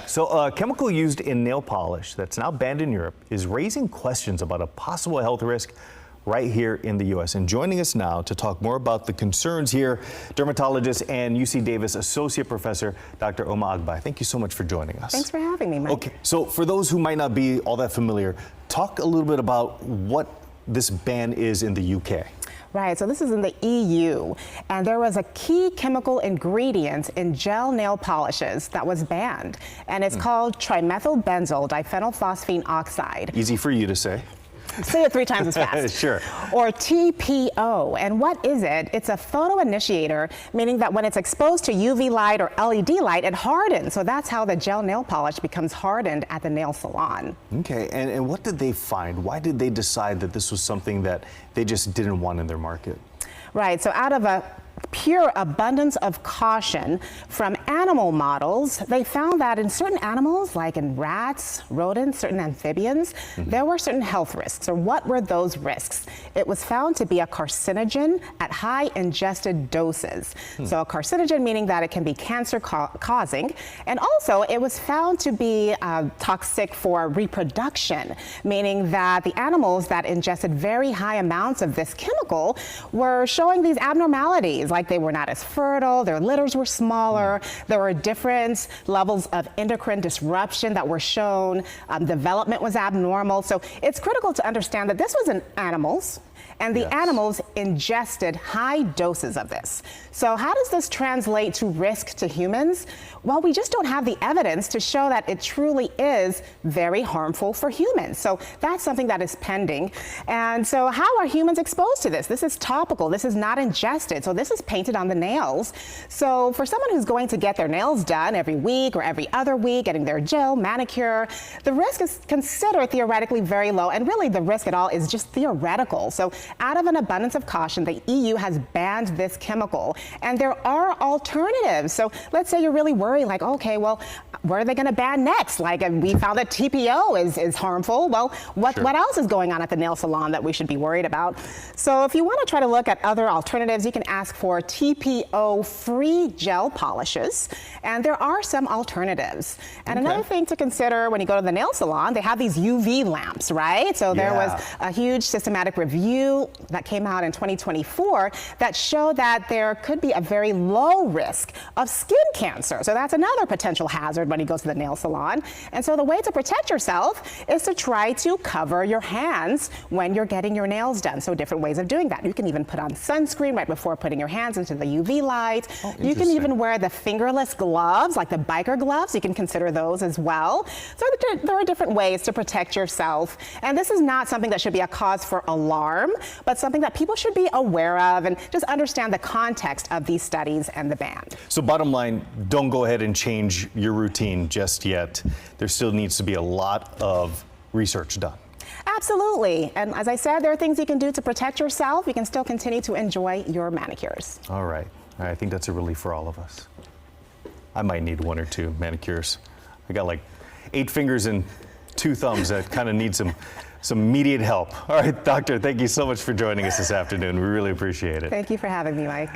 So a chemical used in nail polish that's now banned in Europe is raising questions about a possible health risk right here in the U.S. And joining us now to talk more about the concerns here, dermatologist and UC Davis Associate Professor, Dr. Oma Agbai. Thank you so much for joining us. Thanks for having me, Mike. Okay, so for those who might not be all that familiar, talk a little bit about what this ban is in the UK. Right, so this is in the EU, and there was a key chemical ingredient in gel nail polishes that was banned, and it's called trimethylbenzyl diphenylphosphine oxide. Easy for you to say. Say it 3 times as fast. Sure. Or TPO. And what is it? It's a photoinitiator, meaning that when it's exposed to UV light or LED light, it hardens. So that's how the gel nail polish becomes hardened at the nail salon. Okay, and what did they find? Why did they decide that this was something that they just didn't want in their market? Right, so out of a pure abundance of caution from animal models, they found that in certain animals, like in rats, rodents, certain amphibians, there were certain health risks. Or what were those risks? It was found to be a carcinogen at high ingested doses. So a carcinogen meaning that it can be cancer causing, and also it was found to be toxic for reproduction, meaning that the animals that ingested very high amounts of this chemical were showing these abnormalities, like they were not as fertile, their litters were smaller, there were different levels of endocrine disruption that were shown, development was abnormal. So it's critical to understand that this was in animals, and the animals ingested high doses of this. So how does this translate to risk to humans? Well, we just don't have the evidence to show that it truly is very harmful for humans. So that's something that is pending. And so how are humans exposed to this? This is topical, this is not ingested, so this is painted on the nails. So for someone who's going to get their nails done every week or every other week, getting their gel, manicure, the risk is considered theoretically very low, and really the risk at all is just theoretical. So out of an abundance of caution, the EU has banned this chemical, and there are alternatives. So let's say you're really worried, like, okay, well, where are they going to ban next? Like, we found that TPO is harmful. Well, what else is going on at the nail salon that we should be worried about? So if you want to try to look at other alternatives, you can ask for TPO-free gel polishes, and there are some alternatives. And another thing to consider when you go to the nail salon, they have these UV lamps, right? So there was a huge systematic review that came out in 2024 that showed that there could be a very low risk of skin cancer. So that's another potential hazard when you go to the nail salon. And so the way to protect yourself is to try to cover your hands when you're getting your nails done. So different ways of doing that. You can even put on sunscreen right before putting your hands into the UV light. You can even wear the fingerless gloves, like the biker gloves. You can consider those as well. So there are different ways to protect yourself. And this is not something that should be a cause for alarm, but something that people should be aware of and just understand the context of these studies and the ban. So bottom line, don't go ahead and change your routine just yet. There still needs to be a lot of research done. Absolutely. And as I said, there are things you can do to protect yourself. You can still continue to enjoy your manicures. All right. I think that's a relief for all of us. I might need 1 or 2 manicures. I got like 8 fingers and 2 thumbs that kind of need some immediate help. All right, doctor, thank you so much for joining us this afternoon. We really appreciate it. Thank you for having me, Mike.